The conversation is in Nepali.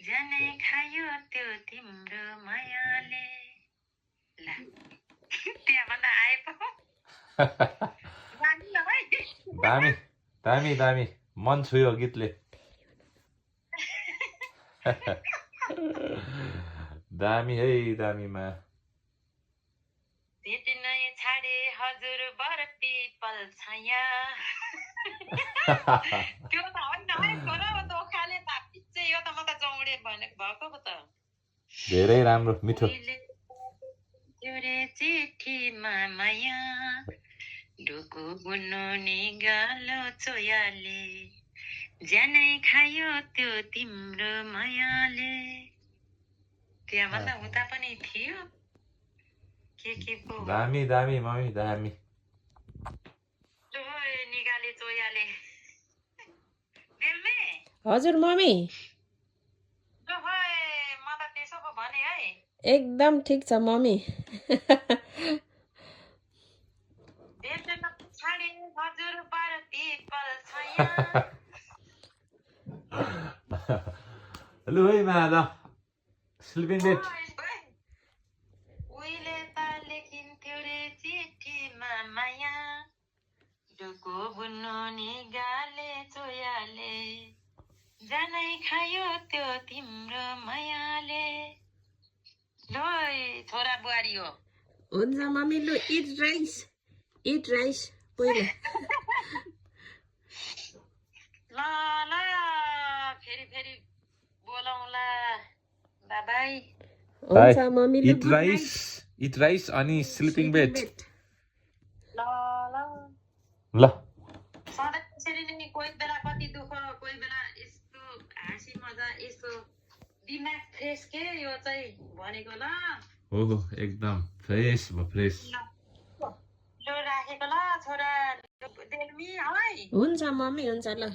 जनै खायो त्यो तिम्रो मायाले ला त्यहाँभन्दा आए पो जानु ल है दामी दामी दामी मन छुयो गीतले दामी है दामीमा भेट्नै छाडे हजुर बर पिपल छाया त्यो त होइन है खोला दोखाले तापिচ্ছে यो त म त जौडे भनेको भएको पो त धेरै राम्रो मिठो रे चिठीमा माया ढुकु बुन्नु नि गालो चोयाले ज्यानै खायो त्यो तिम्रो मायाले त्यहाँभन्दा उता पनि थियो के पो दामी दामी मम्मी दामी निगाले चोयाले दिल्मे हजुर मम्मी म त त्यसो पो भने है एकदम ठिक छ मम्मी छाडे हजुर पर पिपल छाया लु है मा ल स्लिपिङ बेड उहिले त लेखिन्थ्यो रे चिठीमा माया ढुकु बुन्नु नि गाले चोयाले जानै खायो त्यो तिम्रो मायाले ल छोरा बुहारी हो हुन्छ मम्मी लु इट राइस पहिला ल फेरि बोलाउँला बाबाई हुन्छ मम्मी लु इट राइस अनि स्लिपिङ बेड ल ल सधैँ त्यसरी नै कोही बेला कति दुःख कोही बेला यस्तो हाँसी मजा यस्तो दिमाग फ्रेस के यो चाहिँ भनेको ल हो एकदम फ्रेस ल राखेको ल छोरा देल्मी है हुन्छ मम्मी हुन्छ ल